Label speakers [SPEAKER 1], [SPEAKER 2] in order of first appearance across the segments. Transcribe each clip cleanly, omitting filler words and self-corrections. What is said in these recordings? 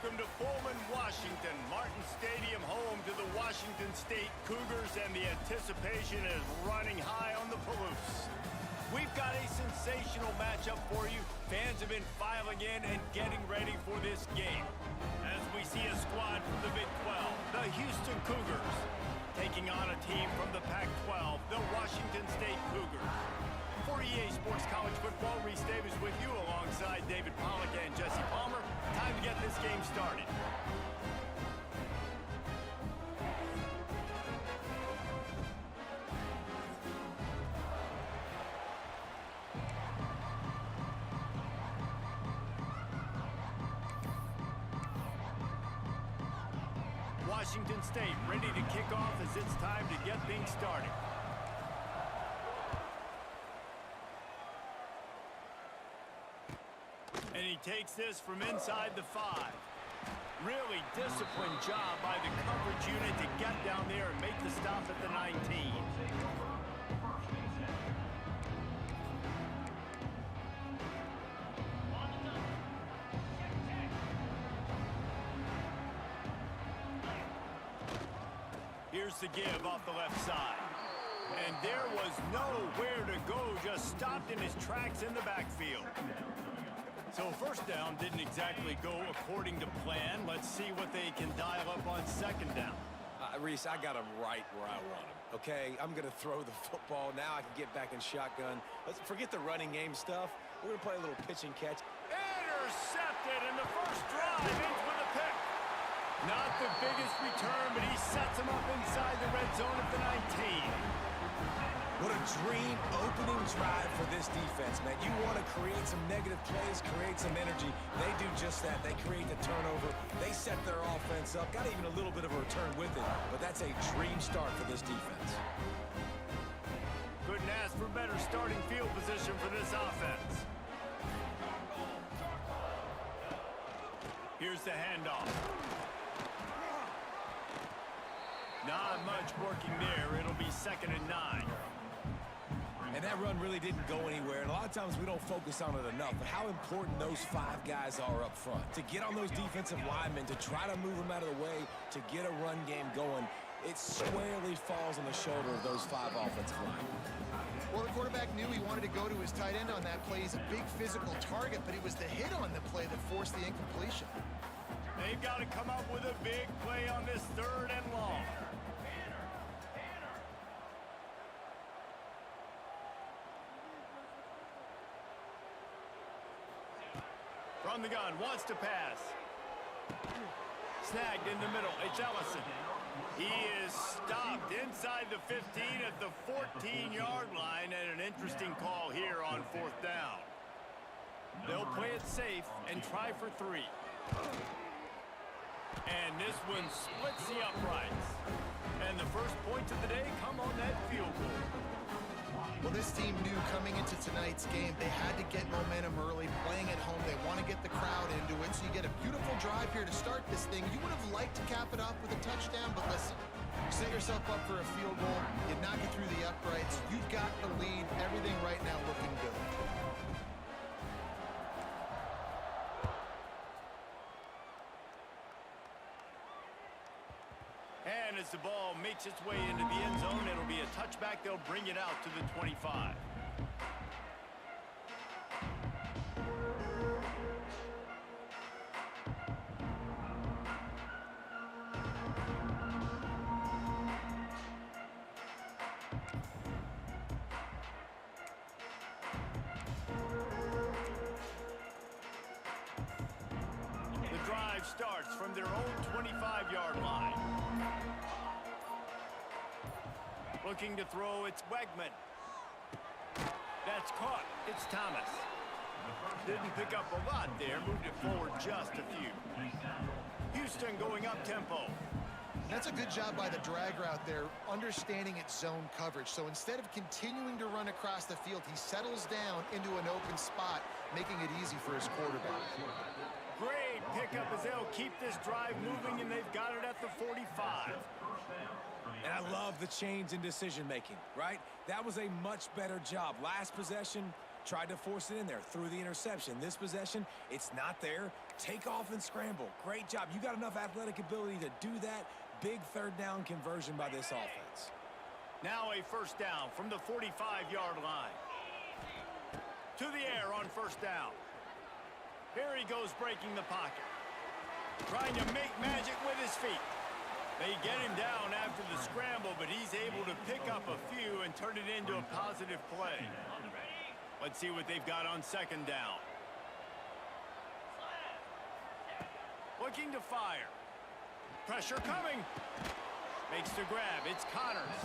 [SPEAKER 1] Welcome to Pullman, Washington. Martin Stadium, home to the Washington State Cougars, and the anticipation is running high on the Palouse. We've got a sensational matchup for you. Fans have been filing in and getting ready for this game. As we see a squad from the Big 12, the Houston Cougars, taking on a team from the Pac-12, the Washington State Cougars. For EA Sports College Football, Reese Davis with you alongside David Pollock and Jesse Palmer. Time to get this game started. Washington State ready to kick off as it's time to get things started. And he takes this from inside the 5. Really disciplined job by the coverage unit to get down there and make the stop at the 19. Here's the give off the left side. And there was nowhere to go, just stopped in his tracks in the backfield. So first down didn't exactly go according to plan. Let's see what they can dial up on second down.
[SPEAKER 2] Reese, I got him right where I want him, okay? I'm going to throw the football. Now I can get back in shotgun. Let's forget the running game stuff. We're going to play a little pitch and catch.
[SPEAKER 1] Intercepted in the first drive, in for the pick. Not the biggest return, but he sets him up inside the red zone at the 19.
[SPEAKER 2] What a dream opening drive for this defense, man. You want to create some negative plays, create some energy. They do just that. They create the turnover. They set their offense up. Got even a little bit of a return with it, but that's a dream start for this defense.
[SPEAKER 1] Couldn't ask for better starting field position for this offense. Here's the handoff. Not much working there. It'll be 2nd and 9.
[SPEAKER 2] And that run really didn't go anywhere. And a lot of times we don't focus on it enough. But how important those 5 guys are up front. To get on those defensive linemen, to try to move them out of the way, to get a run game going, it squarely falls on the shoulder of those 5 offensive linemen.
[SPEAKER 3] Well, the quarterback knew he wanted to go to his tight end on that play. He's a big physical target, but it was the hit on the play that forced the incompletion.
[SPEAKER 1] They've got to come up with a big play on this 3rd and long. From the gun, wants to pass. Snagged in the middle, it's Ellison. He is stopped inside the 15 at the 14-yard line, and an interesting call here on 4th down. They'll play it safe and try for 3. And this one splits the uprights. And the first points of the day come on that field goal.
[SPEAKER 3] Well, this team knew coming into tonight's game they had to get momentum early, playing at home. They want to get the crowd into it, so you get a beautiful drive here to start this thing. You would have liked to cap it off with a touchdown, but listen, you set yourself up for a field goal, you knock it through the uprights, you've got the lead, everything right now looking good.
[SPEAKER 1] And as the ball makes its way into the end zone, it'll be a touchback. They'll bring it out to the 25. The drive starts from their own 25-yard line. Looking to throw, it's Wegman. That's caught. It's Thomas. Didn't pick up a lot there. Moved it forward just a few. Houston going up tempo.
[SPEAKER 3] That's a good job by the drag route there, understanding its zone coverage. So instead of continuing to run across the field, he settles down into an open spot, making it easy for his quarterback.
[SPEAKER 1] Great pickup as they'll keep this drive moving, and they've got it at the 45.
[SPEAKER 2] And I love the change in decision-making, right? That was a much better job. Last possession, Tried to force it in there through the interception. This possession, it's not there. Take off and scramble. Great job. You got enough athletic ability to do that. Big third down conversion by this offense.
[SPEAKER 1] Now a first down from the 45-yard line. To the air on first down. Here he goes breaking the pocket. Trying to make magic with his feet. They get him down after the scramble, but he's able to pick up a few and turn it into a positive play. Let's see what they've got on second down. Looking to fire. Pressure coming. Makes the grab. It's Connors.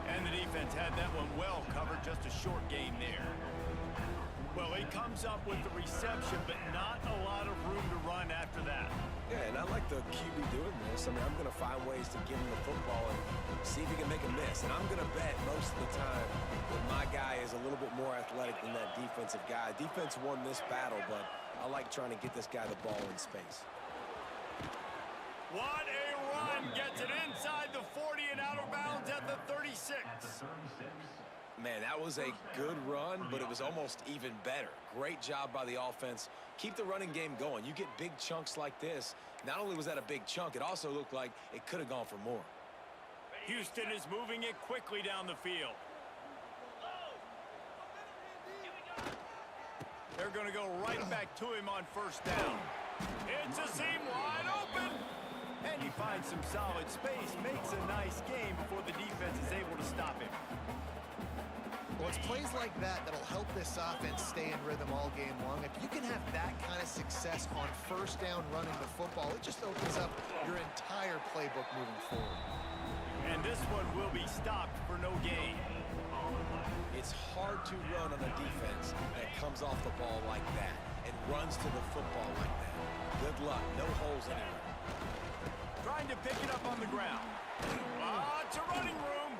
[SPEAKER 1] And the defense had that one well covered. Just a short gain there. Well, he comes up with the reception, but not a lot of room to run after that.
[SPEAKER 2] Yeah, and I like the QB doing this. I mean, I'm going to find ways to give him the football and see if he can make a miss. And I'm going to bet most of the time that my guy is a little bit more athletic than that defensive guy. Defense won this battle, but I like trying to get this guy the ball in space.
[SPEAKER 1] What a run! Gets it inside the 40 and out of bounds at the 36.
[SPEAKER 2] Man, that was a good run, but it was almost even better. Great job by the offense. Keep the running game going. You get big chunks like this. Not only was that a big chunk, it also looked like it could have gone for more.
[SPEAKER 1] Houston is moving it quickly down the field. They're going to go right back to him on first down. It's a seam wide open. And he finds some solid space, makes a nice game before the defense is able to stop him.
[SPEAKER 3] Well, it's plays like that that'll help this offense stay in rhythm all game long. If you can have that kind of success on first down running the football, it just opens up your entire playbook moving forward.
[SPEAKER 1] And this one will be stopped for no gain.
[SPEAKER 2] It's hard to run on a defense that comes off the ball like that and runs to the football like that. Good luck. No holes anywhere.
[SPEAKER 1] Trying to pick it up on the ground. Lots of running room.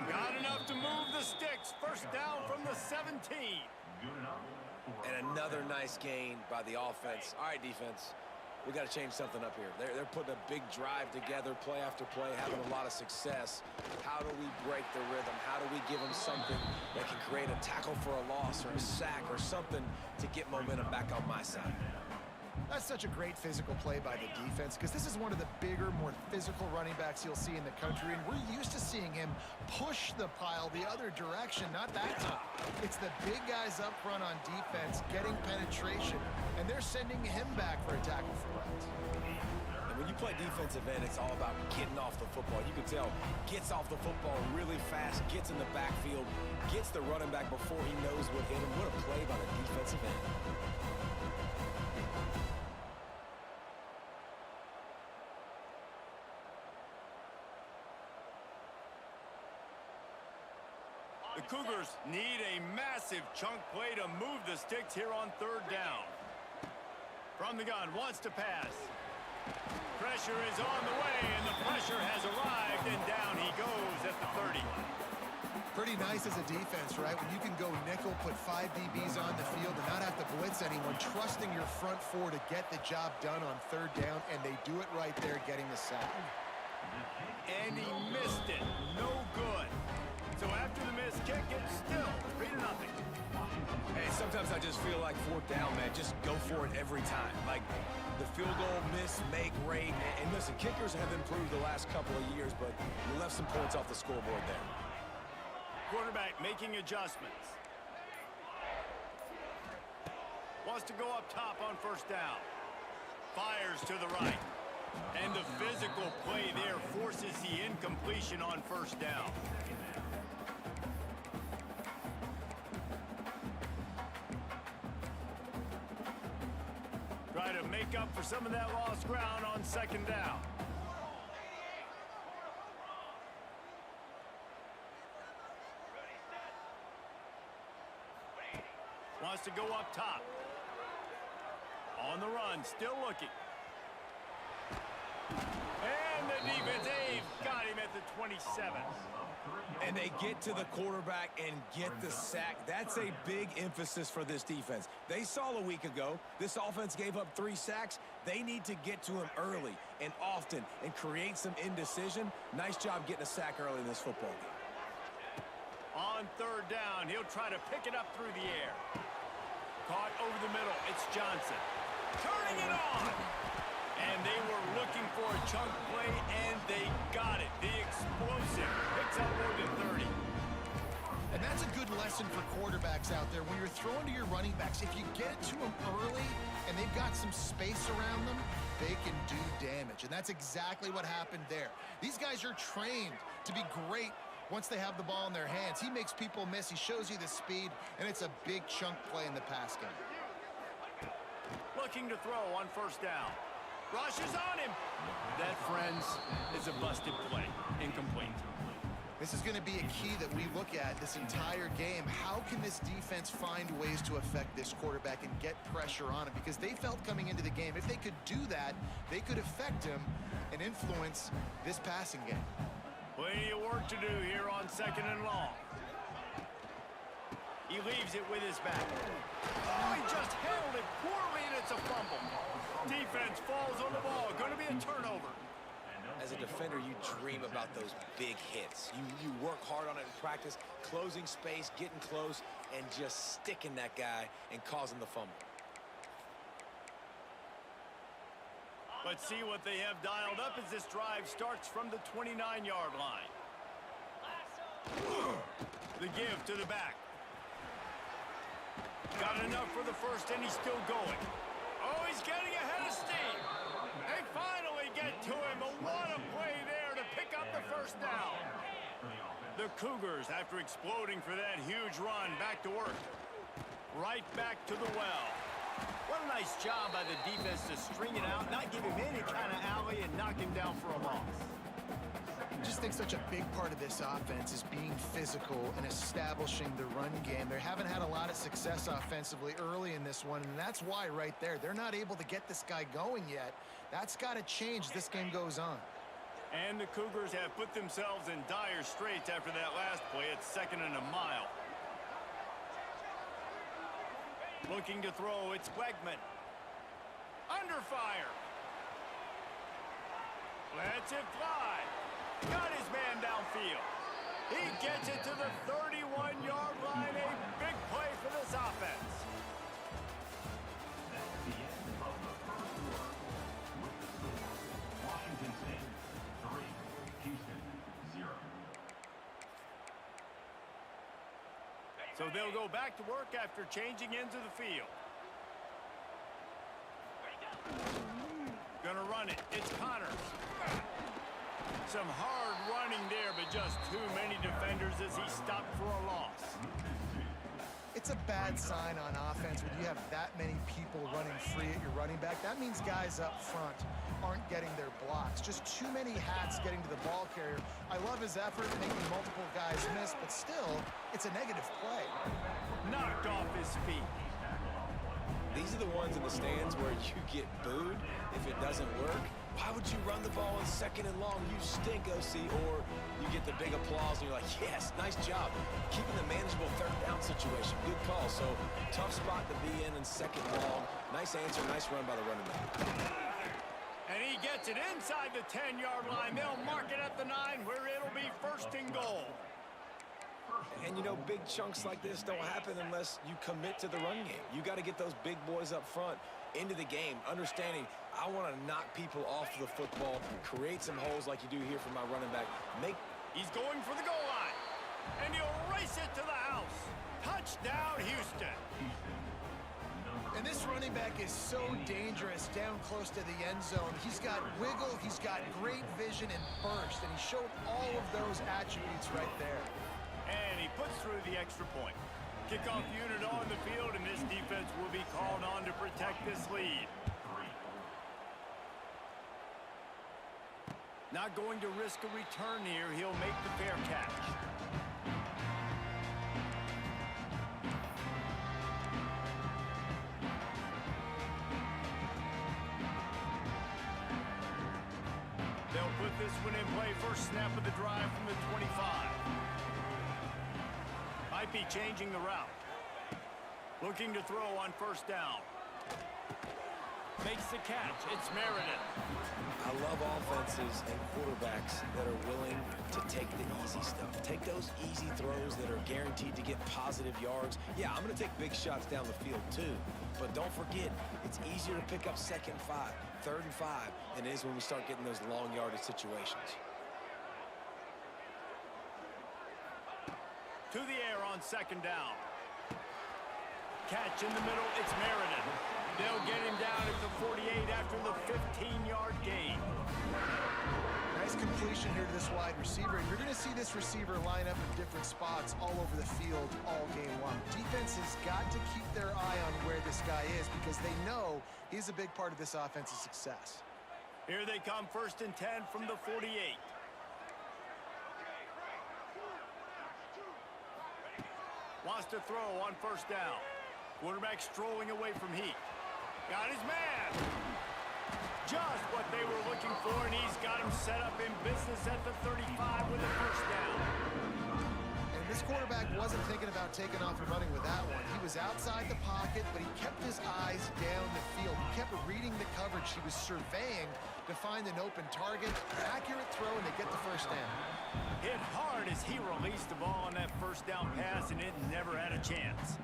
[SPEAKER 1] Got enough to move the sticks. First down from the 17.
[SPEAKER 2] And another nice gain by the offense. All right, defense. We got to change something up here. They're putting a big drive together, play after play, having a lot of success. How do we break the rhythm? How do we give them something that can create a tackle for a loss or a sack or something to get momentum back on my side?
[SPEAKER 3] That's such a great physical play by the defense because this is one of the bigger, more physical running backs you'll see in the country, and we're used to seeing him push the pile the other direction, not that time. It's the big guys up front on defense getting penetration, and they're sending him back for a tackle for loss.
[SPEAKER 2] And when you play defensive end, it's all about getting off the football. You can tell, gets off the football really fast, gets in the backfield, gets the running back before he knows what hit him. What a play by the defensive end.
[SPEAKER 1] The Cougars need a massive chunk play to move the sticks here on third down. From the gun, wants to pass. Pressure is on the way, and the pressure has arrived, and down he goes at the 30.
[SPEAKER 3] Pretty nice as a defense, right? When you can go nickel, put 5 DBs on the field and not have to blitz anyone, trusting your front four to get the job done on third down, and they do it right there, getting the sack.
[SPEAKER 1] And he missed it. No good. So after the missed kick, it's still 3-0.
[SPEAKER 2] Hey, sometimes I just feel like fourth down, man. Just go for it every time. Like the field goal, miss, make rate. And listen, kickers have improved the last couple of years, but you left some points off the scoreboard there.
[SPEAKER 1] Quarterback making adjustments. Wants to go up top on first down. Fires to the right. And the physical play there forces the incompletion on first down. Try to make up for some of that lost ground on second down. Wants to go up top. On the run, still looking. And the defense, they've got him at the 27.
[SPEAKER 2] And they get to the quarterback and get the sack. That's a big emphasis for this defense. They saw a week ago, this offense gave up 3 sacks. They need to get to him early and often and create some indecision. Nice job getting a sack early in this football game.
[SPEAKER 1] On third down, he'll try to pick it up through the air. Caught over the middle. It's Johnson. Turning it on. And they were looking for a chunk play, and they got it. The explosive picks up more than 30.
[SPEAKER 3] And that's a good lesson for quarterbacks out there. When you're throwing to your running backs, if you get it to them early and they've got some space around them, they can do damage. And that's exactly what happened there. These guys are trained to be great once they have the ball in their hands. He makes people miss. He shows you the speed, and it's a big chunk play in the pass game.
[SPEAKER 1] Looking to throw on first down. Rushes on him. That, friends, is a busted play. Incomplete.
[SPEAKER 3] This is going to be a key that we look at this entire game. How can this defense find ways to affect this quarterback and get pressure on him? Because they felt coming into the game, if they could do that, they could affect him and influence this passing game.
[SPEAKER 1] Plenty of work to do here on second and long. He leaves it with his back. Oh, he just handled it poorly, and it's a fumble. Defense falls on the ball. Going to be a turnover.
[SPEAKER 2] As a defender, you dream about those big hits. You work hard on it in practice, closing space, getting close, and just sticking that guy and causing the fumble.
[SPEAKER 1] Let's see what they have dialed up as this drive starts from the 29-yard line. The give to the back. Got enough for the first, and he's still going. Oh, he's getting ahead of steam. They finally get to him. But what a play there to pick up the first down. The Cougars, after exploding for that huge run, back to work. Right back to the well. What a nice job by the defense to string it out, not give him any kind of alley, and knock him down for a loss.
[SPEAKER 3] I just think such a big part of this offense is being physical and establishing the run game. They haven't had a lot of success offensively early in this one, and that's why right there. They're not able to get this guy going yet. That's got to change as this game goes on.
[SPEAKER 1] And the Cougars have put themselves in dire straits after that last play. It's second and a mile. Looking to throw, it's Wegman. Under fire. Lets it fly. Got his man downfield. He gets it to the 31-yard line. A big play for this offense.
[SPEAKER 4] That's the end of the first quarter. With the score, Washington State 3, Houston 0.
[SPEAKER 1] So they'll go back to work after changing into the field. Gonna run it. It's Connors. Some hard running there, but just too many defenders as he stopped for a loss.
[SPEAKER 3] It's a bad sign on offense when you have that many people running free at your running back. That means guys up front aren't getting their blocks. Just too many hats getting to the ball carrier. I love his effort making multiple guys miss, but still, it's a negative play.
[SPEAKER 1] Knocked off his feet.
[SPEAKER 2] These are the ones in the stands where you get booed if it doesn't work. Why would you run the ball on second and long? You stink, OC. Or you get the big applause and you're like, yes, nice job. Keeping the manageable third down situation. Good call. So tough spot to be in second and long. Nice answer, nice run by the running back.
[SPEAKER 1] And he gets it inside the 10-yard line. They'll mark it at the 9 where it'll be first and goal.
[SPEAKER 2] And, you know, big chunks like this don't happen unless you commit to the run game. You got to get those big boys up front into the game, understanding I want to knock people off the football, create some holes like you do here for my running back.
[SPEAKER 1] He's going for the goal line, and he'll race it to the house. Touchdown, Houston.
[SPEAKER 3] And this running back is so dangerous down close to the end zone. He's got wiggle, he's got great vision and burst, and he showed all of those attributes right there.
[SPEAKER 1] And he puts through the extra point. Kickoff unit on the field, and this defense will be called on to protect this lead. Not going to risk a return here. He'll make the fair catch. They'll put this one in play. First snap of the drive from the 25. Might be changing the route. Looking to throw on first down. Makes the catch. It's Meredith.
[SPEAKER 2] I love offenses and quarterbacks that are willing to take the easy stuff. Take those easy throws that are guaranteed to get positive yards. Yeah, I'm going to take big shots down the field too. But don't forget, it's easier to pick up 2nd and 5, 3rd and 5 than it is when we start getting those long yardage situations.
[SPEAKER 1] To the air on 2nd down. Catch in the middle. It's Meredith. They'll get him down at the 48 after the 15-yard gain.
[SPEAKER 3] Nice completion here to this wide receiver. And you're going to see this receiver line up in different spots all over the field all game long. Defense has got to keep their eye on where this guy is because they know he's a big part of this offense's success.
[SPEAKER 1] Here they come, 1st and 10 from the 48. Wants to throw on 1st down. Quarterback strolling away from heat. Got his man. Just what they were looking for, and he's got him set up in business at the 35 with a 1st down.
[SPEAKER 3] And this quarterback wasn't thinking about taking off and running with that one. He was outside the pocket, but he kept his eyes down the field. He kept reading the coverage. He was surveying to find an open target. Accurate throw, and they get the 1st down.
[SPEAKER 1] Hit hard as he released the ball on that 1st down pass, and it never had a chance.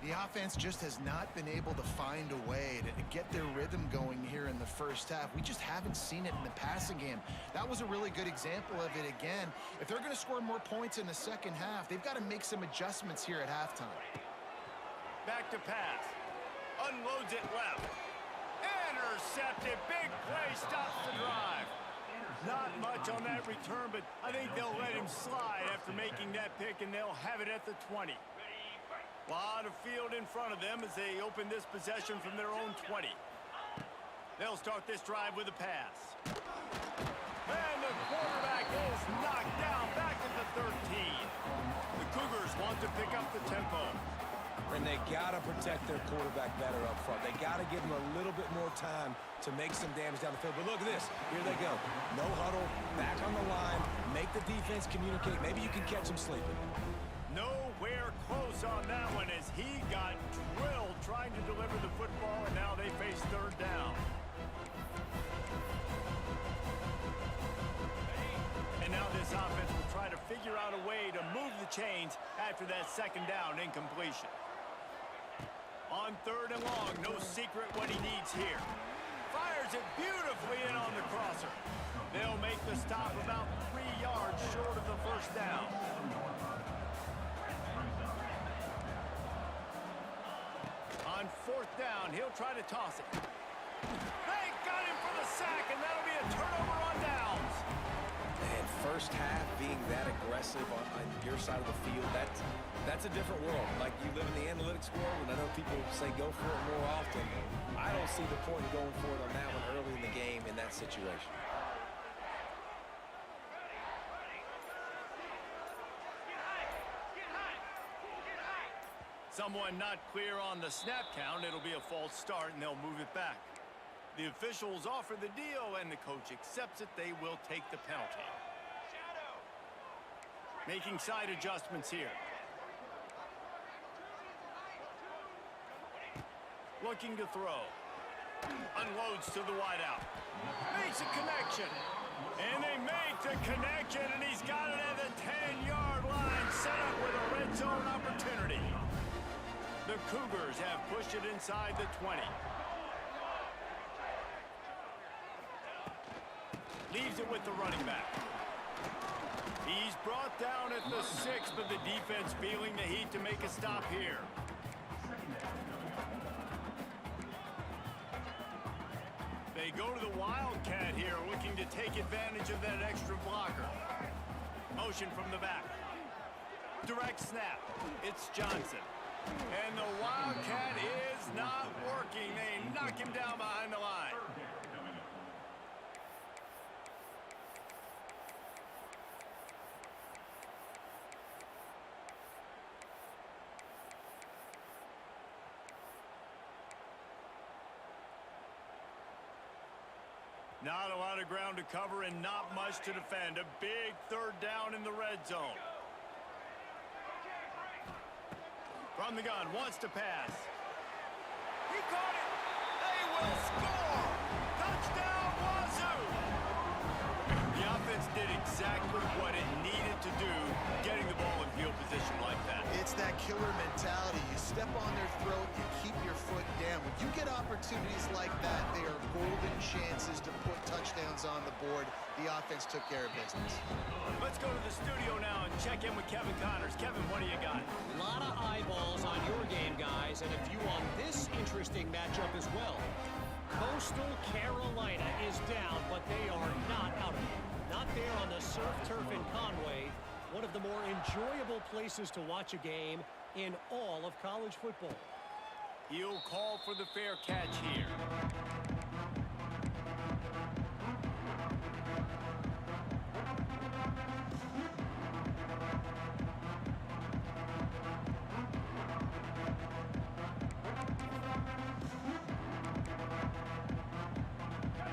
[SPEAKER 3] The offense just has not been able to find a way to get their rhythm going here in the 1st half. We just haven't seen it in the passing game. That was a really good example of it again. If they're going to score more points in the 2nd half, they've got to make some adjustments here at halftime.
[SPEAKER 1] Back to pass. Unloads it left. Intercepted. Big play. Stops the drive. Not much on that return, but I think they'll let him slide after making that pick, and they'll have it at the 20. A lot of field in front of them as they open this possession from their own 20. They'll start this drive with a pass. And the quarterback is knocked down back at the 13. The Cougars want to pick up the tempo.
[SPEAKER 2] And they got to protect their quarterback better up front. They got to give him a little bit more time to make some damage down the field. But look at this. Here they go. No huddle, back on the line, make the defense communicate. Maybe you can catch them sleeping.
[SPEAKER 1] Nowhere close on that one as he got drilled trying to deliver the football, and now they face 3rd down. And now this offense will try to figure out a way to move the chains after that 2nd down incompletion. On 3rd and long, no secret what he needs here. Fires it beautifully in on the crosser. They'll make the stop about 3 yards short of the 1st down. On 4th down, he'll try to toss it. They got him for the sack, and that'll be a turnover on downs.
[SPEAKER 2] And 1st half being that aggressive on your side of the field, that's a different world. Like, you live in the analytics world, and I know people say go for it more often. I don't see the point in going for it on that one early in the game in that situation.
[SPEAKER 1] Someone not clear on the snap count. It'll be a false start, and they'll move it back. The officials offer the deal, and the coach accepts it. They will take the penalty. Making side adjustments here. Looking to throw. Unloads to the wideout. Makes a connection. And they make the connection, and he's got it at the 10-yard line. Set up with a red zone opportunity. The Cougars have pushed it inside the 20. Leaves it with the running back. He's brought down at the 6, but the defense feeling the heat to make a stop here. They go to the Wildcat here, looking to take advantage of that extra blocker. Motion from the back. Direct snap. It's Johnson. And the Wildcat is not working. They knock him down behind the line. Not a lot of ground to cover and not much to defend. A big 3rd down in the red zone. From the gun, wants to pass. He caught it. They will score! Touchdown, Wazoo! The offense did exactly what it needed to do, getting the ball in field position like that.
[SPEAKER 3] It's that killer mentality. You step on their throat, you keep your foot down. When you get opportunities like that, they are golden chances to put touchdowns on the board. The offense took care of business.
[SPEAKER 1] Let's go to the studio now and check in with Kevin Connors. Kevin, what do you got?
[SPEAKER 5] A lot of eyeballs on your game, guys, and a few on this interesting matchup as well. Coastal Carolina is down, but they are not out of it. Not there on the surf turf in Conway, one of the more enjoyable places to watch a game in all of college football.
[SPEAKER 1] He'll call for the fair catch here.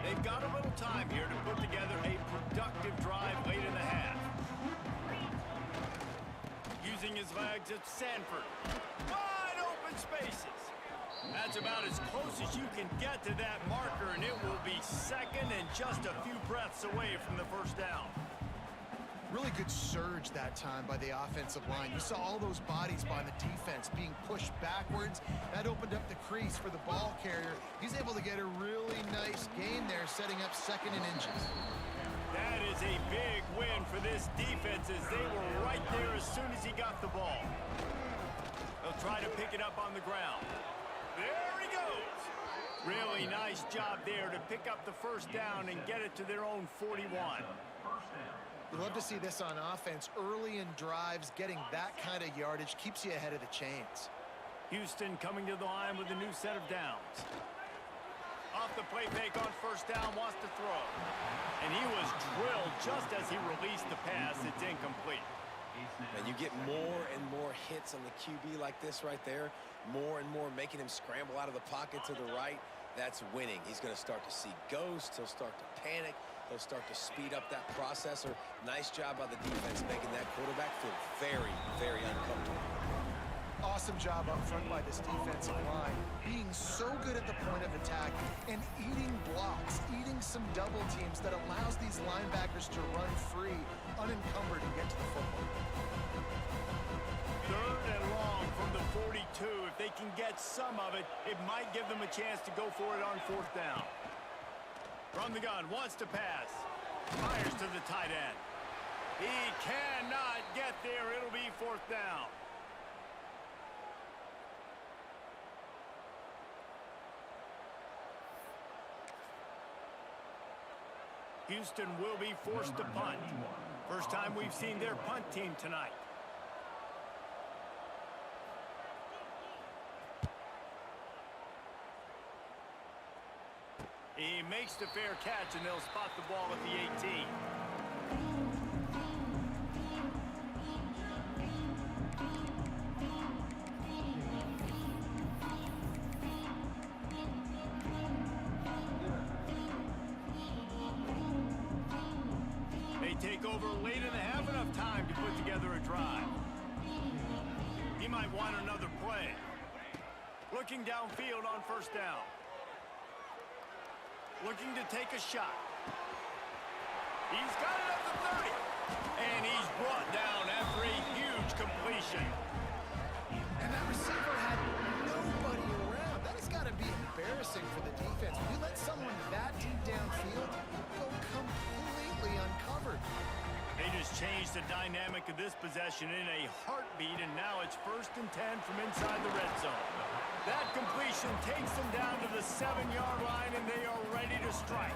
[SPEAKER 1] They've got a little time here to put together a productive drive late in the half. Using his legs, it's Sanford. Wide open spaces. That's about as close as you can get to that marker, and it will be second and just a few breaths away from the first down.
[SPEAKER 3] Really good surge that time by the offensive line. You saw all those bodies by the defense being pushed backwards. That opened up the crease for the ball carrier. He's able to get a really nice gain there, setting up second and inches.
[SPEAKER 1] That is a big win for this defense, as they were right there as soon as he got the ball. They'll try to pick it up on the ground. There he goes. Really nice job there to pick up the first down and get it to their own 41.
[SPEAKER 3] You love to see this on offense. Early in drives, getting that kind of yardage keeps you ahead of the chains.
[SPEAKER 1] Houston coming to the line with a new set of downs. Off the play fake on first down, wants to throw. And he was drilled just as he released the pass. It's incomplete.
[SPEAKER 2] And you get more and more hits on the QB like this right there. More and more making him scramble out of the pocket to the right. That's winning. He's going to start to see ghosts. He'll start to panic. He'll start to speed up that processor. Nice job by the defense making that quarterback feel very, very uncomfortable.
[SPEAKER 3] Awesome job up front by this defensive line, being so good at the point of attack and eating blocks, eating some double teams that allows these linebackers to run free, unencumbered, and get to the football.
[SPEAKER 1] Third and long from the 42. If they can get some of it, it might give them a chance to go for it on fourth down. From the gun, wants to pass. Fires to the tight end. He cannot get there. It'll be fourth down. Houston will be forced to punt. First time we've seen their punt team tonight. He makes the fair catch, and they'll spot the ball at the 18. They take over late in the half, enough time to put together a drive. He might want another play. Looking downfield on first down. Looking to take a shot. He's got it at the 30. And he's brought down after a huge completion.
[SPEAKER 3] And that receiver had nobody around. That has got to be embarrassing for the defense. When you let someone that deep downfield go completely uncovered.
[SPEAKER 1] They just changed the dynamic of this possession in a heartbeat, and now it's 1st and 10 from inside the red zone. That completion takes them down to the 7-yard line, and they are ready to strike.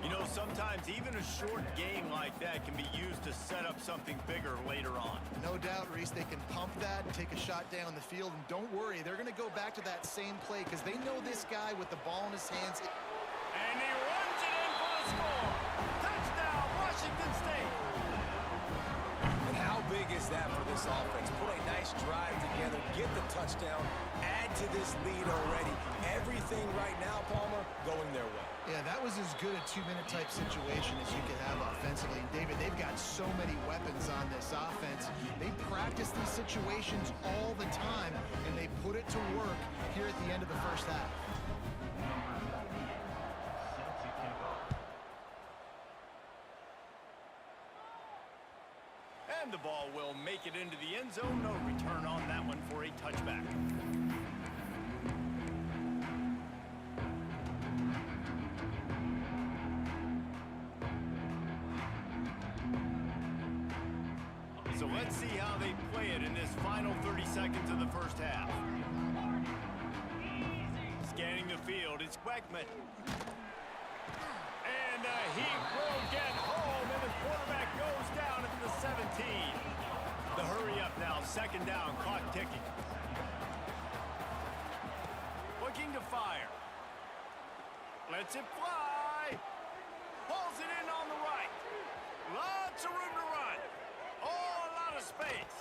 [SPEAKER 1] You know, sometimes even a short game like that can be used to set up something bigger later on.
[SPEAKER 3] No doubt, Reese, they can pump that and take a shot down the field. And don't worry, they're going to go back to that same play because they know this guy with the ball in his hands.
[SPEAKER 1] And he runs it in for the score. Touchdown, Washington State.
[SPEAKER 2] And how big is that for this offense? Put a nice drive together, get the touchdown, add to this lead already. Everything right now, Palmer, going their way.
[SPEAKER 3] Yeah, that was as good a 2-minute type situation as you could have offensively. And David, they've got so many weapons on this offense. They practice these situations all the time, and they put it to work here at the end of the first half.
[SPEAKER 1] make it into the end zone. No return on that one for a touchback. So let's see how they play it in this final 30 seconds of the first half. Scanning the field, it's Weckman. And he will get home, and the quarterback goes down at the 17. The hurry up now, second down, clock ticking. Looking to fire. Lets it fly. Pulls it in on the right. Lots of room to run. Oh, a lot of space.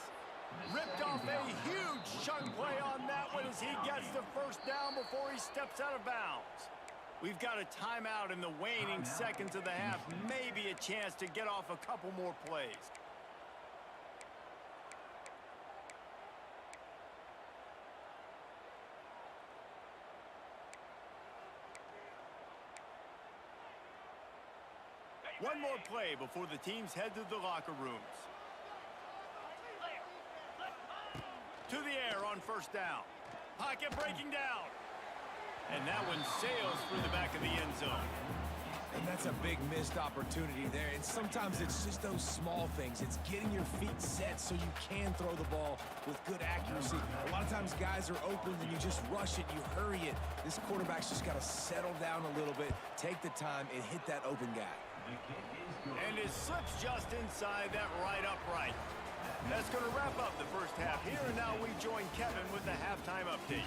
[SPEAKER 1] Ripped off a huge chunk play on that one as he gets the first down before he steps out of bounds. We've got a timeout in the waning seconds of the half. Maybe a chance to get off a couple more plays. One more play before the teams head to the locker rooms. To the air on first down. Pocket breaking down. And that one sails through the back of the end zone.
[SPEAKER 2] And that's a big missed opportunity there. And sometimes it's just those small things. It's getting your feet set so you can throw the ball with good accuracy. A lot of times guys are open and you just rush it, you hurry it. This quarterback's just got to settle down a little bit, take the time, and hit that open guy.
[SPEAKER 1] And it slips just inside that right upright. That's going to wrap up the first half here, and now we join Kevin with the halftime update.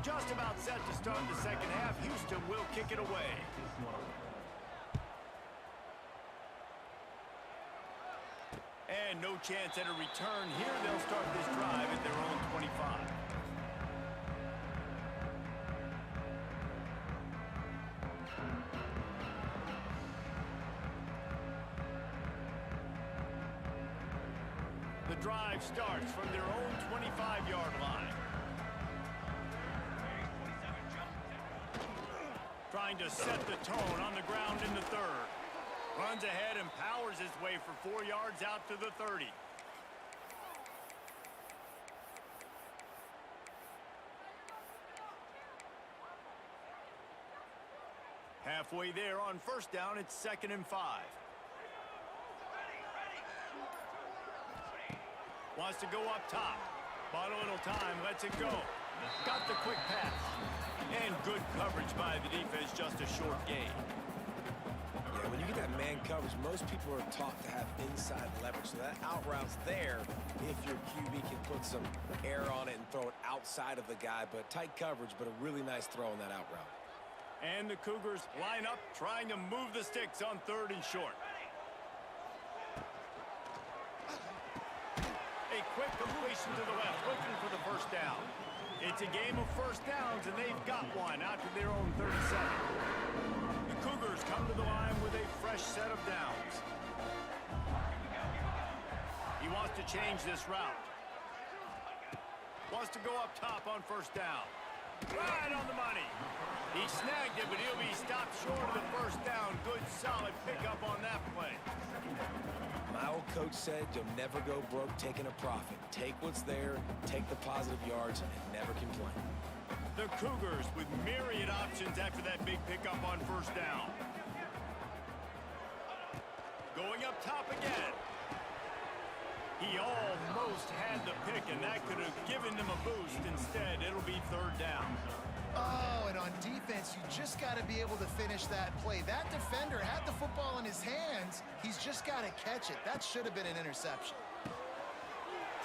[SPEAKER 1] Just about set to start the second half. Houston will kick it away. And no chance at a return here. They'll start this drive at their own 25. The drive starts from their own 25-yard line. Trying to set the tone on the ground in the third. Runs ahead and powers his way for 4 yards out to the 30. Halfway there on first down, it's 2nd and 5. Wants to go up top. Bought a little time, lets it go. Got the quick pass. And good coverage by the defense, just a short gain.
[SPEAKER 2] Yeah, when you get that man coverage, most people are taught to have inside leverage. So that out route's there if your QB can put some air on it and throw it outside of the guy. But tight coverage, but a really nice throw on that out route.
[SPEAKER 1] And the Cougars line up, trying to move the sticks on 3rd and short. A quick completion to the left, looking for the first down. It's a game of first downs, and they've got one out to their own 37. The Cougars come to the line with a fresh set of downs. He wants to change this route. Wants to go up top on first down. Right on the money. He snagged it, but he'll be stopped short of the first down. Good, solid pickup on that play.
[SPEAKER 2] My old coach said you'll never go broke taking a profit. Take what's there, take the positive yards, and never complain.
[SPEAKER 1] The Cougars with myriad options after that big pickup on first down. Going up top again. He almost had the pick, and that could have given them a boost. Instead, it'll be 3rd down.
[SPEAKER 3] Oh, and on defense, you just got to be able to finish that play. That defender had the football in his hands. He's just got to catch it. That should have been an interception.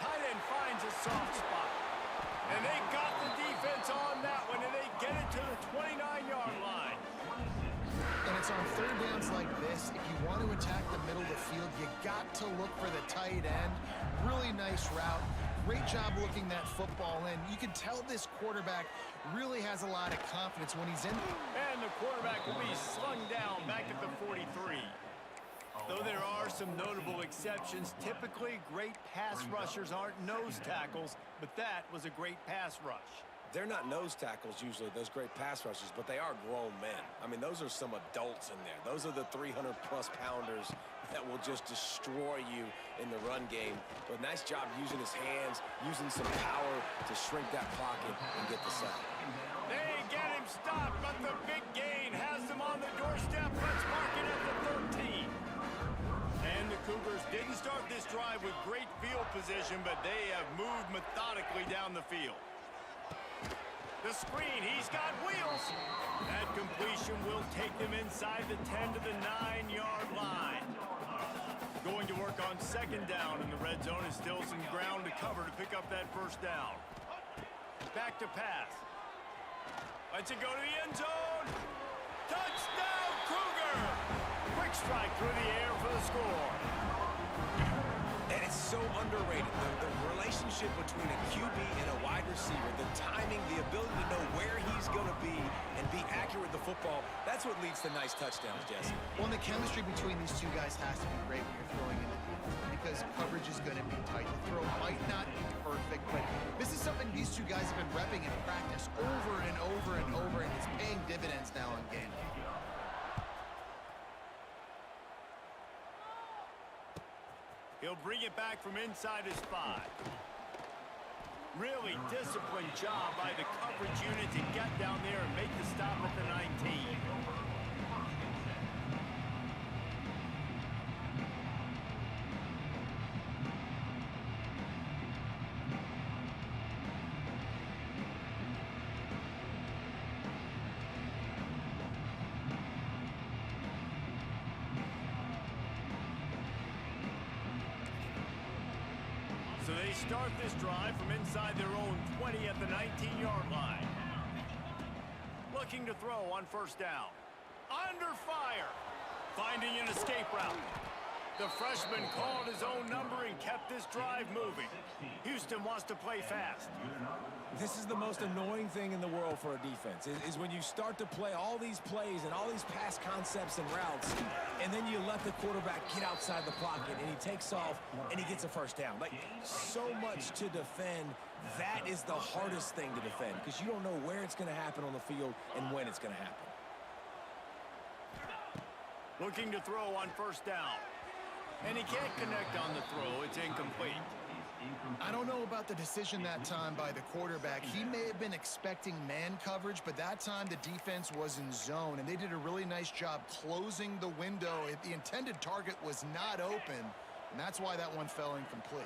[SPEAKER 1] Tight end finds a soft spot. And they got the defense on that one, and they get it to the 29-yard line.
[SPEAKER 3] And it's on 3rd downs like this. If you want to attack the middle of the field, you got to look for the tight end. Really nice route. Great job looking that football in. You can tell this quarterback really has a lot of confidence when he's in.
[SPEAKER 1] And the quarterback will be slung down back at the 43. Though there are some notable exceptions, typically great pass rushers aren't nose tackles, but that was a great pass rush.
[SPEAKER 2] They're not nose tackles usually, those great pass rushers, but they are grown men. I mean, those are some adults in there. Those are the 300-plus pounders that will just destroy you in the run game. But nice job using his hands, using some power to shrink that pocket and get the sack.
[SPEAKER 1] They get him stopped, but the big gain has them on the doorstep. Let's mark it at the 13. And the Cougars didn't start this drive with great field position, but they have moved methodically down the field. The screen, he's got wheels. That completion will take them inside the 10 to the 9-yard line. Going to work on second down in the red zone is still some ground to cover to pick up that first down. Back to pass. Lets it go to the end zone. Touchdown, Cougar! Quick strike through the air for the score.
[SPEAKER 2] And it's so underrated, the relationship between a QB and a wide receiver, the timing, the ability to know where he's going to be and be accurate with the football, that's what leads to nice touchdowns, Jesse.
[SPEAKER 3] Well, and the chemistry between these two guys has to be great when you're throwing in the defense because coverage is going to be tight. The throw might not be perfect, but this is something these two guys have been repping in practice over and over and over, and it's paying dividends now in game.
[SPEAKER 1] He'll bring it back from inside his 5. Really disciplined job by the coverage unit to get down there and make the stop at the 19. So they start this drive from inside their own 20 at the 19-yard line. Looking to throw on first down. Under fire. Finding an escape route. The freshman called his own number and kept this drive moving. Houston wants to play fast.
[SPEAKER 2] This is the most annoying thing in the world for a defense, is when you start to play all these plays and all these pass concepts and routes, and then you let the quarterback get outside the pocket, and he takes off, and he gets a first down. Like, so much to defend. That is the hardest thing to defend, because you don't know where it's going to happen on the field and when it's going to happen.
[SPEAKER 1] Looking to throw on first down. And he can't connect on the throw. It's incomplete.
[SPEAKER 3] I don't know about the decision that time by the quarterback. He may have been expecting man coverage, but that time the defense was in zone, and they did a really nice job closing the window. The intended target was not open, and that's why that one fell incomplete.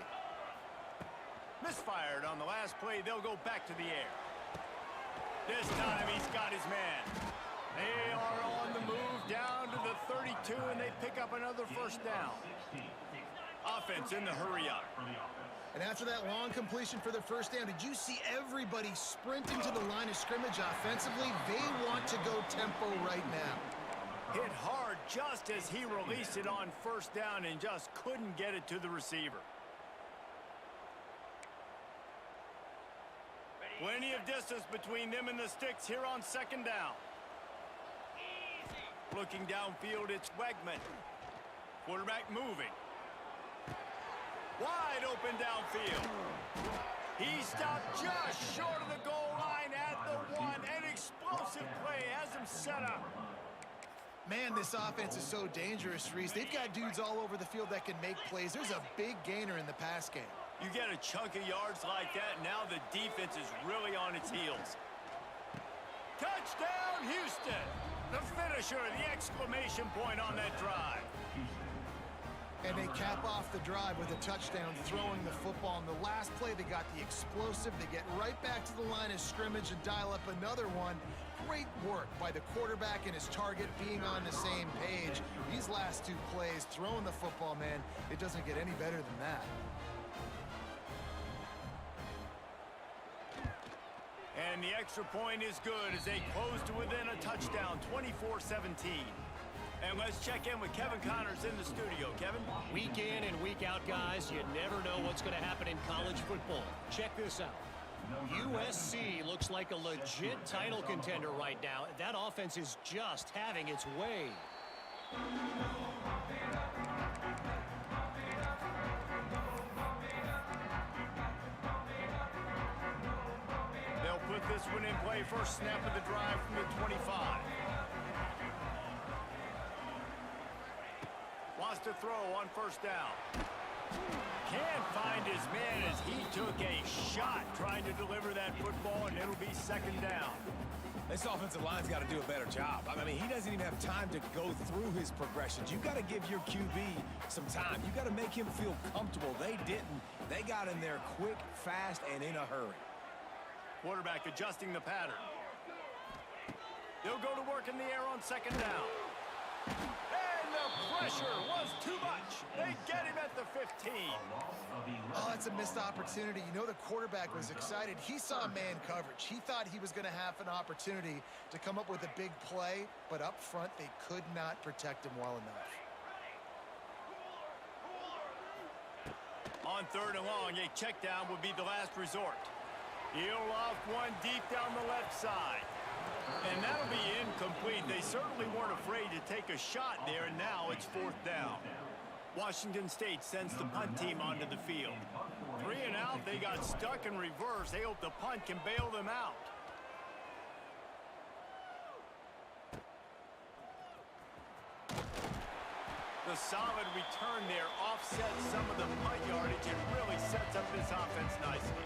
[SPEAKER 1] Misfired on the last play. They'll go back to the air. This time he's got his man. They are on the move down to the 32, and they pick up another first down. Offense in the hurry-up.
[SPEAKER 3] And after that long completion for the first down, did you see everybody sprinting to the line of scrimmage offensively? They want to go tempo right now.
[SPEAKER 1] Hit hard just as he released it on first down and just couldn't get it to the receiver. Plenty of distance between them and the sticks here on second down. Looking downfield, it's Wegman. Quarterback moving. Wide open downfield. He stopped just short of the goal line at the 1. An explosive play has him set up.
[SPEAKER 3] Man, this offense is so dangerous, Reese. They've got dudes all over the field that can make plays. There's a big gainer in the pass game.
[SPEAKER 1] You get a chunk of yards like that, now the defense is really on its heels. Touchdown, Houston! The finisher, the exclamation point on that drive.
[SPEAKER 3] And they cap off the drive with a touchdown, throwing the football. In the last play, they got the explosive. They get right back to the line of scrimmage and dial up another one. Great work by the quarterback and his target being on the same page. These last two plays, throwing the football, man, it doesn't get any better than that.
[SPEAKER 1] And the extra point is good as they close to within a touchdown, 24-17. And let's check in with Kevin Connors in the studio. Kevin?
[SPEAKER 5] Week in and week out, guys, you never know what's going to happen in college football. Check this out. USC looks like a legit title contender right now. That offense is just having its way.
[SPEAKER 1] They'll with this one in play. First snap of the drive from the 25. Wants to throw on first down. Can't find his man as he took a shot trying to deliver that football, and it'll be second down.
[SPEAKER 2] This offensive line's got to do a better job. I mean, he doesn't even have time to go through his progressions. You got to give your QB some time. You got to make him feel comfortable. They didn't. They got in there quick, fast, and in a hurry.
[SPEAKER 1] Quarterback adjusting the pattern. They'll go to work in the air on second down. And the pressure was too much. They get him at the 15.
[SPEAKER 3] Oh, that's a missed opportunity. You know the quarterback was excited. He saw man coverage. He thought he was going to have an opportunity to come up with a big play, but up front they could not protect him well enough.
[SPEAKER 1] On third and long, a check down would be the last resort. He'll loft one deep down the left side. And that'll be incomplete. They certainly weren't afraid to take a shot there, and now it's fourth down. Washington State sends the punt team onto the field. 3 and out, they got stuck in reverse. They hope the punt can bail them out. The solid return there offsets some of the punt yardage and really sets up this offense nicely.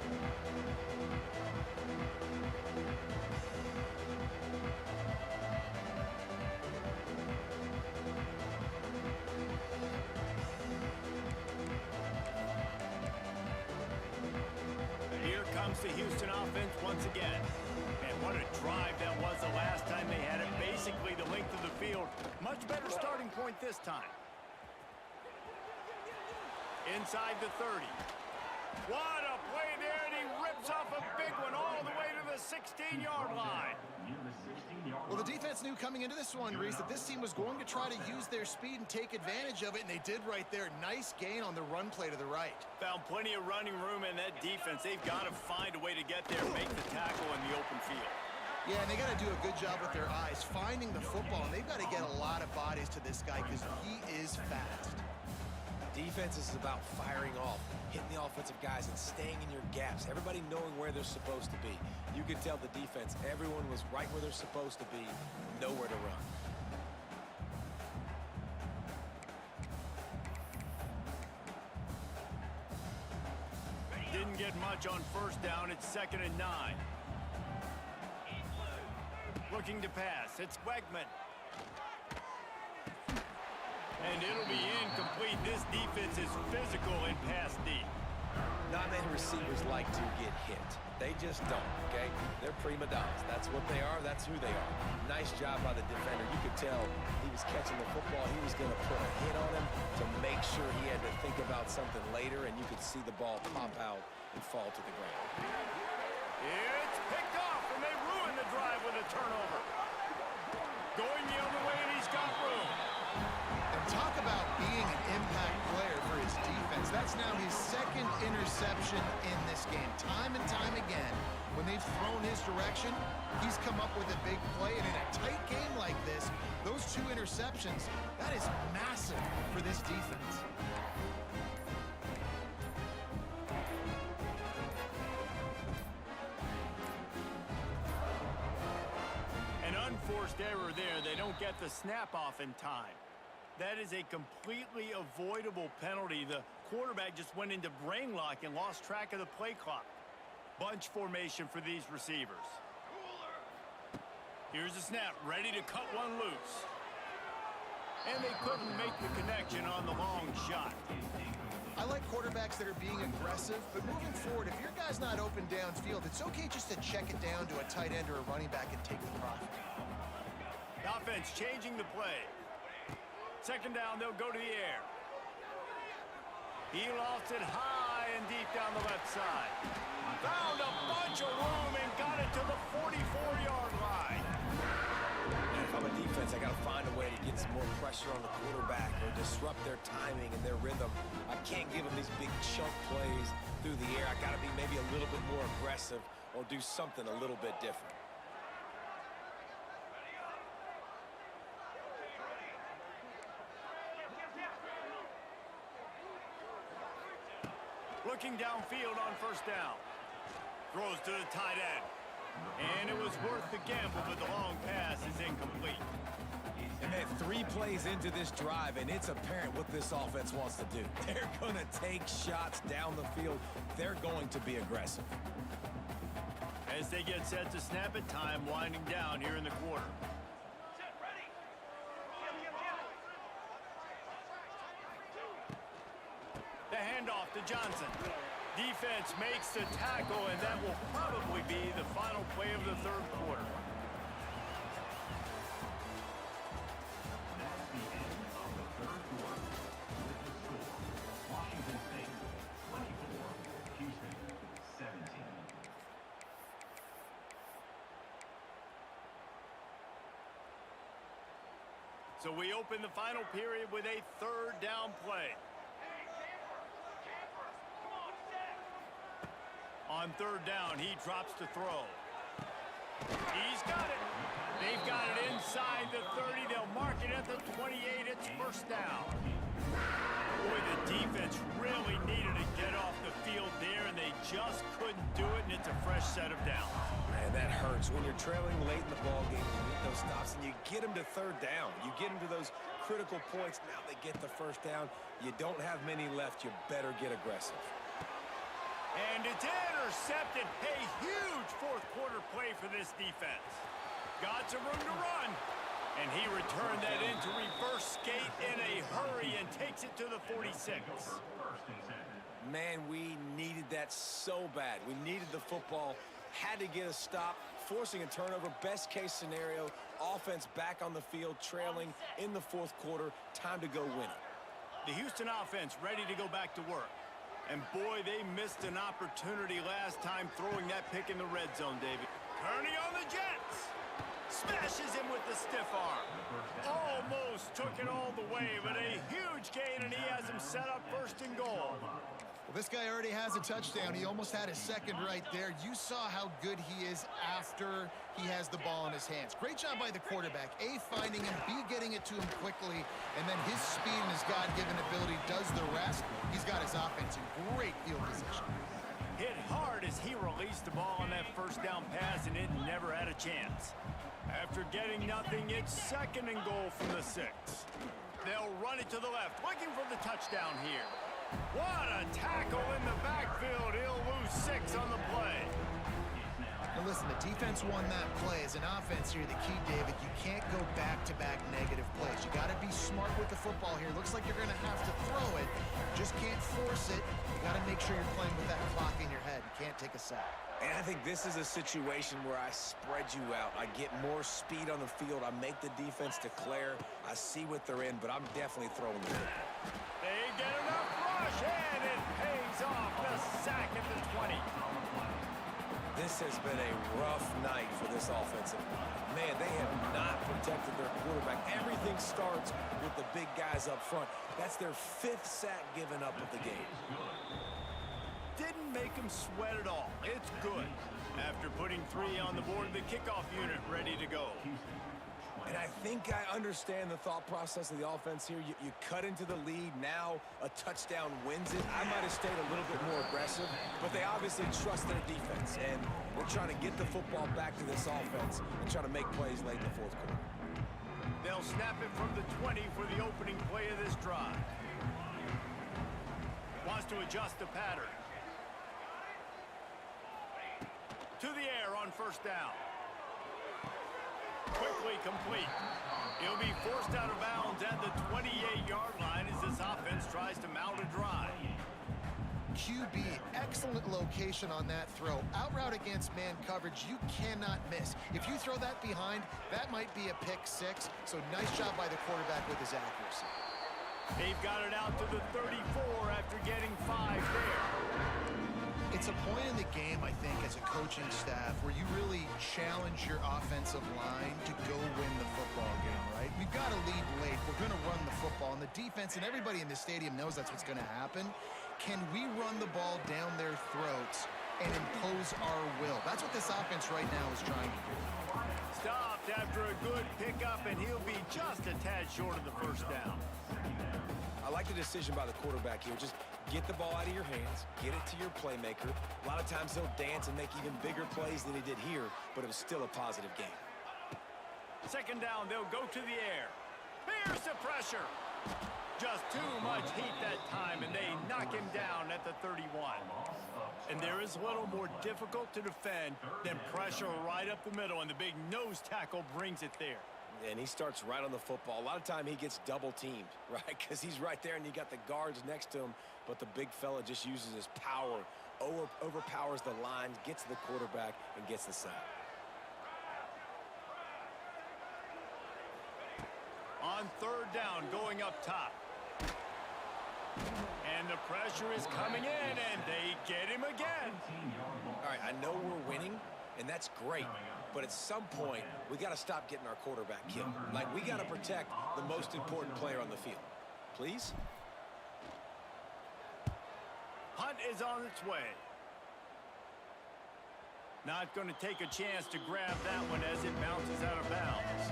[SPEAKER 1] Here comes the Houston offense once again. And what a drive that was the last time they had it. Basically the length of the field. Much better starting point this time. Inside the 30. What a play there, and he rips off a big one all the way to the 16-yard line.
[SPEAKER 3] Well, the defense knew coming into this one, Reese, that this team was going to try to use their speed and take advantage of it, and they did right there. Nice gain on the run play to the right.
[SPEAKER 1] Found plenty of running room in that defense. They've got to find a way to get there and make the tackle in the open field.
[SPEAKER 3] Yeah, and they got to do a good job with their eyes, finding the football, and they've got to get a lot of bodies to this guy because he is fast.
[SPEAKER 2] Defense is about firing off, hitting the offensive guys and staying in your gaps. Everybody knowing where they're supposed to be. You could tell the defense, everyone was right where they're supposed to be, nowhere to run.
[SPEAKER 1] Didn't get much on first down. It's 2nd and 9. Looking to pass. It's Wegman. And it'll be incomplete. This defense is physical in pass deep.
[SPEAKER 2] Not many receivers like to get hit. They just don't, okay? They're prima donnas. That's what they are. That's who they are. Nice job by the defender. You could tell he was catching the football. He was going to put a hit on him to make sure he had to think about something later, and you could see the ball pop out and fall to the ground.
[SPEAKER 1] It's picked off, and they ruin the drive with a turnover. Going the other way, and he's got room.
[SPEAKER 3] And talk about being an impact player for his defense. That's now his 2nd interception in this game. Time and time again, when they've thrown his direction, he's come up with a big play. And in a tight game like this, those 2 interceptions, that is massive for this defense.
[SPEAKER 1] An unforced error there. They don't get the snap off in time. That is a completely avoidable penalty. The quarterback just went into brain lock and lost track of the play clock. Bunch formation for these receivers. Here's the snap, ready to cut one loose. And they couldn't make the connection on the long shot.
[SPEAKER 3] I like quarterbacks that are being aggressive, but moving forward, if your guy's not open downfield, it's okay just to check it down to a tight end or a running back and take the profit.
[SPEAKER 1] The offense changing the play. 2nd down, they'll go to the air. He lofts it high and deep down the left side. Found a bunch of room and got it to the 44-yard line.
[SPEAKER 2] If I'm a defense, I got to find a way to get some more pressure on the quarterback or disrupt their timing and their rhythm. I can't give them these big chunk plays through the air. I got to be maybe a little bit more aggressive or do something a little bit different.
[SPEAKER 1] Looking downfield on first down. Throws to the tight end. And it was worth the gamble, but the long pass is incomplete.
[SPEAKER 2] And then 3 plays into this drive, and it's apparent what this offense wants to do. They're going to take shots down the field. They're going to be aggressive.
[SPEAKER 1] As they get set to snap it, time winding down here in the quarter. The handoff to Johnson. Defense makes the tackle, and that will probably be the final play of the third quarter.
[SPEAKER 4] That's the end of the third quarter. With the score, Washington State 24, Houston 17.
[SPEAKER 1] So we open the final period with a third down play. On third down, he drops to throw. He's got it. They've got it inside the 30. They'll mark it at the 28. It's first down. Boy, the defense really needed to get off the field there, and they just couldn't do it, and it's a fresh set of downs.
[SPEAKER 2] Man, that hurts. When you're trailing late in the ballgame, you get those stops, and you get them to third down. You get them to those critical points. Now they get the first down. You don't have many left. You better get aggressive.
[SPEAKER 1] And it's intercepted. A huge fourth quarter play for this defense. Got some room to run. And he returned that into reverse skate in a hurry and takes it to the 46.
[SPEAKER 2] Man, we needed that so bad. We needed the football. Had to get a stop, forcing a turnover. Best case scenario, offense back on the field, trailing in the fourth quarter. Time to go win it.
[SPEAKER 1] The Houston offense ready to go back to work. And boy, they missed an opportunity last time throwing that pick in the red zone, David. Turning on the Jets. Smashes him with the stiff arm. Almost took it all the way, but a huge gain, and he has him set up first and goal.
[SPEAKER 3] Well, this guy already has a touchdown. He almost had his second right there. You saw how good he is after he has the ball in his hands. Great job by the quarterback. A, finding him, B, getting it to him quickly, and then his speed and his God-given ability does the rest. He's got his offense in great field position.
[SPEAKER 1] Hit hard as he released the ball on that first down pass, and it never had a chance. After getting nothing, it's second and goal from the 6. They'll run it to the left, looking for the touchdown here. What a tackle in the backfield. He'll lose 6 on the play.
[SPEAKER 3] Now listen, the defense won that play. As an offense here, the key, David, you can't go back-to-back negative plays. You got to be smart with the football here. Looks like you're going to have to throw it. Just can't force it. You got to make sure you're playing with that clock in your head. You can't take a sack.
[SPEAKER 2] And I think this is a situation where I spread you out. I get more speed on the field. I make the defense declare. I see what they're in, but I'm definitely throwing the football.
[SPEAKER 1] They get enough rush, and it pays off. The sack at the 20.
[SPEAKER 2] This has been a rough night for this offensive line. Man, they have not protected their quarterback. Everything starts with the big guys up front. That's their 5th sack given up of the game.
[SPEAKER 1] Didn't make him sweat at all. It's good. After putting 3 on the board, the kickoff unit ready to go.
[SPEAKER 2] And I think I understand the thought process of the offense here. You cut into the lead. Now a touchdown wins it. I might have stayed a little bit more aggressive, but they obviously trust their defense, and they're trying to get the football back to this offense and try to make plays late in the fourth quarter.
[SPEAKER 1] They'll snap it from the 20 for the opening play of this drive. Wants to adjust the pattern. To the air on first down. Quickly complete. He'll be forced out of bounds at the 28-yard line as this offense tries to mount a drive.
[SPEAKER 3] QB, excellent location on that throw. Out route against man coverage, you cannot miss. If you throw that behind, that might be a pick 6. So nice job by the quarterback with his accuracy.
[SPEAKER 1] They've got it out to the 34 after getting 5 there.
[SPEAKER 3] It's a point in the game, I think, as a coaching staff where you really challenge your offensive line to go win the football game, right? We've got to lead late. We're going to run the football. And the defense and everybody in the stadium knows that's what's going to happen. Can we run the ball down their throats and impose our will? That's what this offense right now is trying to do.
[SPEAKER 1] Stopped after a good pickup, and he'll be just a tad short of the first down.
[SPEAKER 2] I like the decision by the quarterback here. Just get the ball out of your hands, get it to your playmaker. A lot of times he'll dance and make even bigger plays than he did here, but it was still a positive game.
[SPEAKER 1] Second down, they'll go to the air. Here's the pressure. Just too much heat that time, and they knock him down at the 31. And there is little more difficult to defend than pressure right up the middle, and the big nose tackle brings it there.
[SPEAKER 2] And he starts right on the football. A lot of time he gets double teamed, right? Because he's right there and you got the guards next to him, but the big fella just uses his power, overpowers the line, gets to the quarterback, and gets the sack.
[SPEAKER 1] On third down, going up top. And the pressure is coming in, and they get him again.
[SPEAKER 2] All right, I know we're winning, and that's great. But at some point, we got to stop getting our quarterback killed. Like, we got to protect the most important player on the field. Please?
[SPEAKER 1] Hunt is on its way. Not going to take a chance to grab that one as it bounces out of bounds.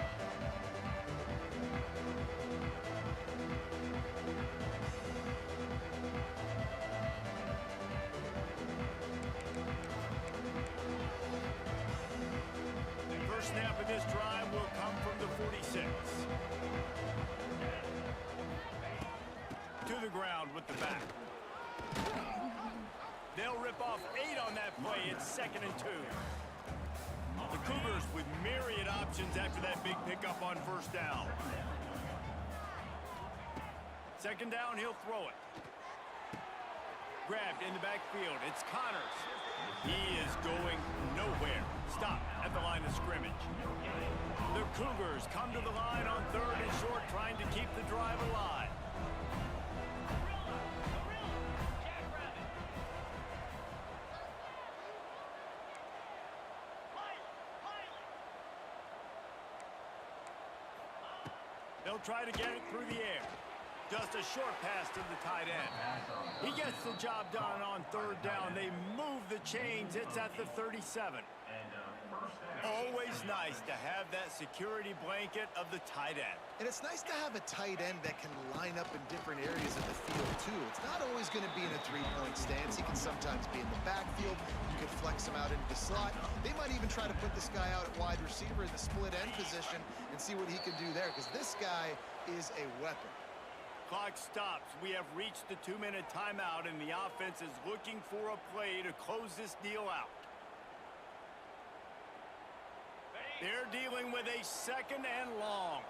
[SPEAKER 1] Snap of this drive will come from the 46. To the ground with the back. They'll rip off 8 on that play. It's 2nd and 2. The Cougars with myriad options after that big pickup on first down. Second down, he'll throw it. Grabbed in the backfield. It's Connors. He is going nowhere. Stop at the line of scrimmage. The Cougars come to the line on 3rd and short, trying to keep the drive alive. They'll try to get it through the air. Just a short pass to the tight end. He gets the job done on 3rd down. They move the chains. It's at the 37. Always nice to have that security blanket of the tight end.
[SPEAKER 3] And it's nice to have a tight end that can line up in different areas of the field, too. It's not always going to be in a three-point stance. He can sometimes be in the backfield. You could flex him out into the slot. They might even try to put this guy out at wide receiver in the split end position and see what he can do there, because this guy is a weapon.
[SPEAKER 1] Clock stops. We have reached the 2-minute timeout, and the offense is looking for a play to close this deal out. They're dealing with a 2nd and long.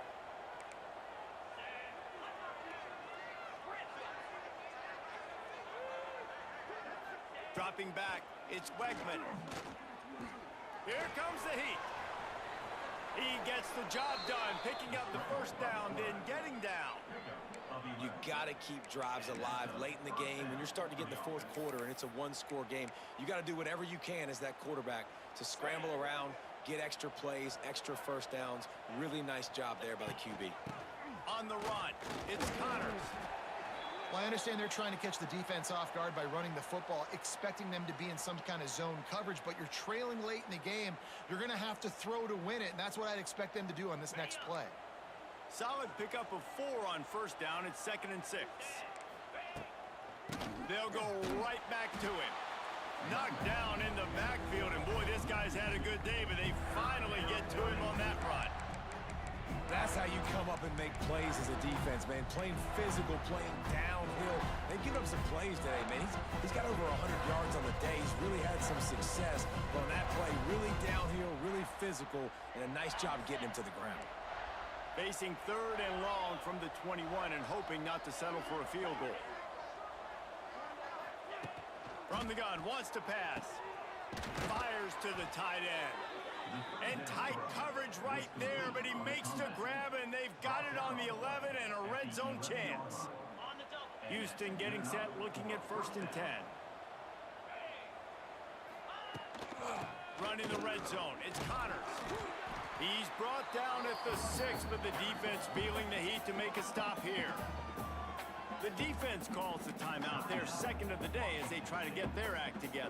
[SPEAKER 1] Dropping back, it's Wegman. Here comes the heat. He gets the job done, picking up the first down, then getting down.
[SPEAKER 2] You got to keep drives alive late in the game. When you're starting to get in the 4th quarter and it's a 1-score game, you got to do whatever you can as that quarterback to scramble around, get extra plays, extra first downs. Really nice job there by the QB.
[SPEAKER 1] On the run, it's Connors.
[SPEAKER 3] Well, I understand they're trying to catch the defense off guard by running the football, expecting them to be in some kind of zone coverage, but you're trailing late in the game. You're going to have to throw to win it, and that's what I'd expect them to do on this next play.
[SPEAKER 1] Solid pickup of 4 on first down. It's 2nd and 6. They'll go right back to him. Knocked down in the backfield, and boy, this guy's had a good day, but they finally get to him on that run.
[SPEAKER 2] That's how you come up and make plays as a defense, man. Playing physical, playing downhill. They've given up some plays today, man. He's got over 100 yards on the day. He's really had some success. But on that play, really downhill, really physical, and a nice job getting him to the ground.
[SPEAKER 1] Facing 3rd and long from the 21 and hoping not to settle for a field goal. From the gun, wants to pass. Fires to the tight end. And tight coverage right there, but he makes the grab, and they've got it on the 11 and a red zone chance. Houston getting set, looking at 1st and 10. Running the red zone, it's Connors. He's brought down at the 6, but the defense feeling the heat to make a stop here. The defense calls the timeout. They're 2nd of the day as they try to get their act together.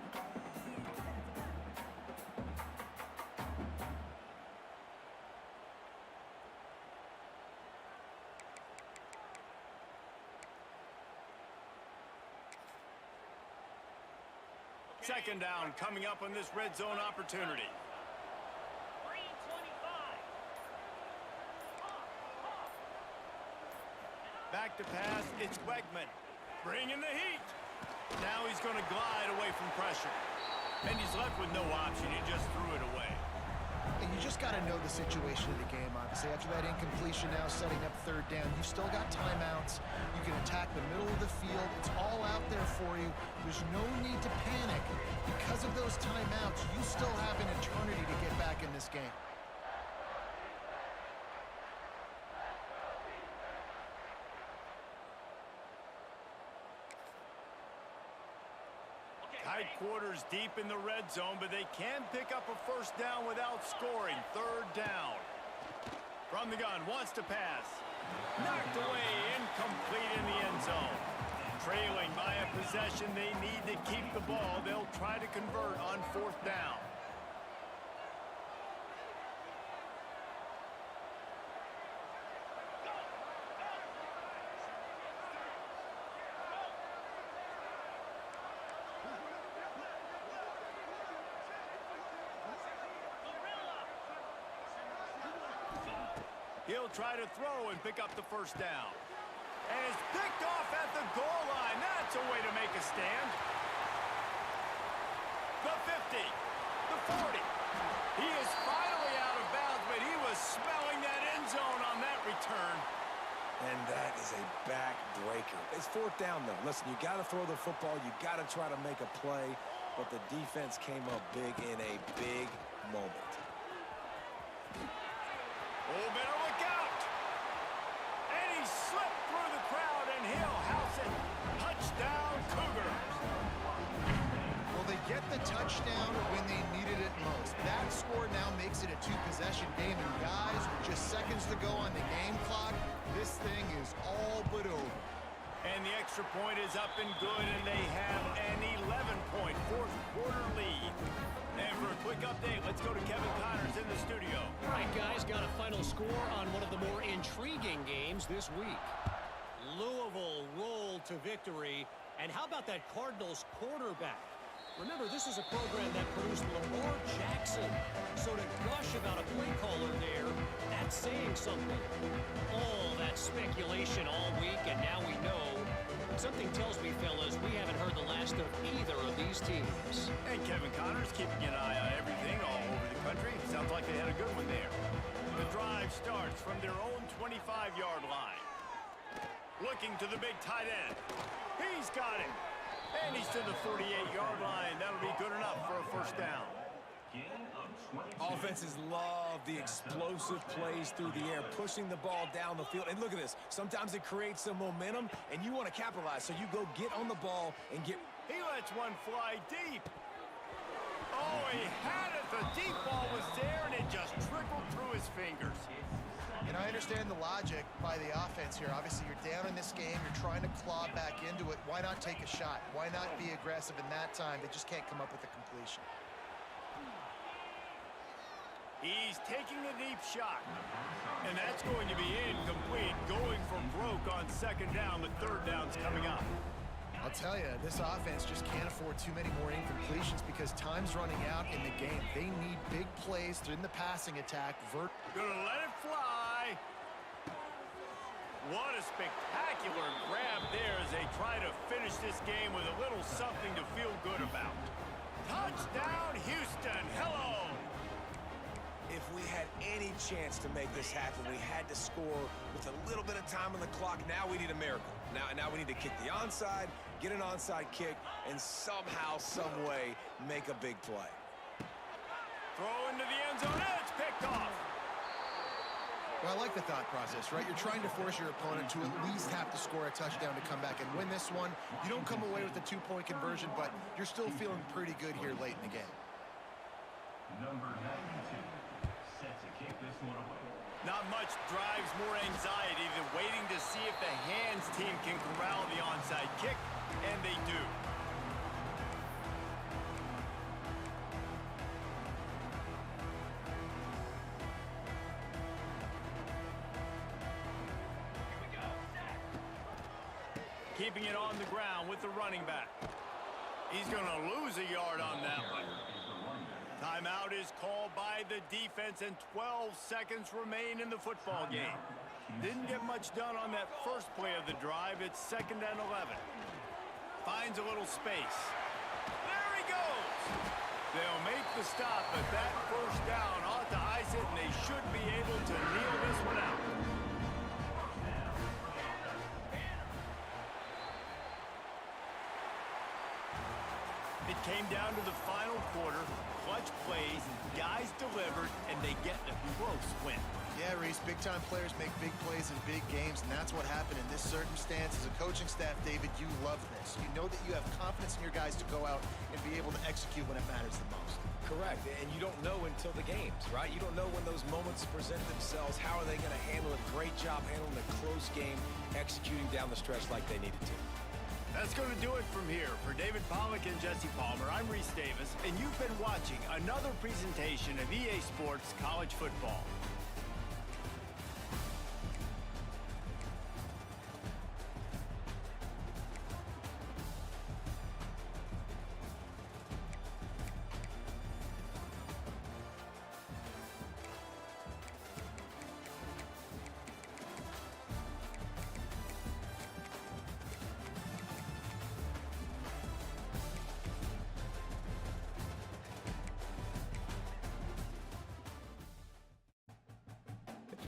[SPEAKER 1] Second down coming up on this red zone opportunity. Back to pass, it's Wegman. Bringing the heat. Now he's going to glide away from pressure. And he's left with no option. He just threw it away.
[SPEAKER 3] And you just got to know the situation of the game, obviously. After that incompletion, now setting up third down, you've still got timeouts. You can attack the middle of the field. It's all out there for you. There's no need to panic. Because of those timeouts, you still have an eternity to get back in this game.
[SPEAKER 1] Tight quarters deep in the red zone, but they can pick up a first down without scoring. Third down. From the gun, wants to pass. Knocked away, incomplete in the end zone. Trailing by a possession, they need to keep the ball. They'll try to convert on fourth down. He'll try to throw and pick up the first down. And it's picked off at the goal line. That's a way to make a stand. The 50, the 40. He is finally out of bounds, but he was smelling that end zone on that return.
[SPEAKER 2] And that is a backbreaker. It's fourth down, though. Listen, you got to throw the football. You got to try to make a play. But the defense came up big in a big moment.
[SPEAKER 1] Oh, better look out. And he slipped through the crowd, and he'll house it. Touchdown, Cougars.
[SPEAKER 3] Well, they get the touchdown when they needed it most. That score now makes it a two-possession game. And guys, with just seconds to go on the game clock, this thing is all but over.
[SPEAKER 1] And the extra point is up and good, and they have an 11-point fourth quarter lead. And for a quick update, let's go to Kevin Connors in the studio.
[SPEAKER 5] All right, guys, got a final score on one of the more intriguing games this week. Louisville rolled to victory. And how about that Cardinals quarterback? Remember, this is a program that produced Lamar Jackson. So to gush about a play caller there, that's saying something. All that speculation all week, and now we know. Something tells me, fellas, we haven't heard the last of either of these teams.
[SPEAKER 1] And Kevin Connors keeping an eye on everything all over the country. Sounds like they had a good one there. The drive starts from their own 25-yard line. Looking to the big tight end. He's got him. And he's to the 48-yard line. That'll be good enough for a first down.
[SPEAKER 2] Offenses love the explosive plays through the air, pushing the ball down the field. And look at this. Sometimes it creates some momentum, and you want to capitalize. So you go get on the ball and get...
[SPEAKER 1] He lets one fly deep. Oh, he had it. The deep ball was there, and it just trickled through his fingers.
[SPEAKER 3] And I understand the logic by the offense here. Obviously, you're down in this game. You're trying to claw back into it. Why not take a shot? Why not be aggressive in that time? They just can't come up with a completion.
[SPEAKER 1] He's taking a deep shot. And that's going to be incomplete. Going for broke on second down. The third down's coming up.
[SPEAKER 3] I'll tell you, this offense just can't afford too many more incompletions because time's running out in the game. They need big plays in the passing attack.
[SPEAKER 1] Gonna let it fly. What a spectacular grab there as they try to finish this game with a little something to feel good about. Touchdown, Houston. Hello.
[SPEAKER 2] If we had any chance to make this happen, we had to score with a little bit of time on the clock. Now we need a miracle. Now we need to kick the onside, get an onside kick, and somehow, some way, make a big play.
[SPEAKER 1] Throw into the end zone, and it's picked off.
[SPEAKER 3] Well, I like the thought process, right? You're trying to force your opponent to at least have to score a touchdown to come back and win this one. You don't come away with a two-point conversion, but you're still feeling pretty good here late in the game.
[SPEAKER 4] Number 92 set to kick this one away.
[SPEAKER 1] Not much drives more anxiety than waiting to see if the hands team can corral the onside kick, and they do. Keeping it on the ground with the running back. He's going to lose a yard on that one. Timeout is called by the defense, and 12 seconds remain in the football game. Didn't get much done on that first play of the drive. It's 2nd and 11. Finds a little space. There he goes. They'll make the stop, but that first down ought to ice it, and they should be able to kneel this one out. It came down to the final quarter. Clutch plays, guys delivered, and they get a close win.
[SPEAKER 3] Yeah, Reese, big-time players make big plays in big games, and that's what happened in this circumstance. As a coaching staff, David, you love this. You know that you have confidence in your guys to go out and be able to execute when it matters the most.
[SPEAKER 2] Correct, and you don't know until the games, right? You don't know when those moments present themselves. How are they going to handle it? Great job handling a close game, executing down the stretch like they needed to.
[SPEAKER 1] That's going to do it from here. For David Pollack and Jesse Palmer, I'm Reese Davis, and you've been watching another presentation of EA Sports College Football.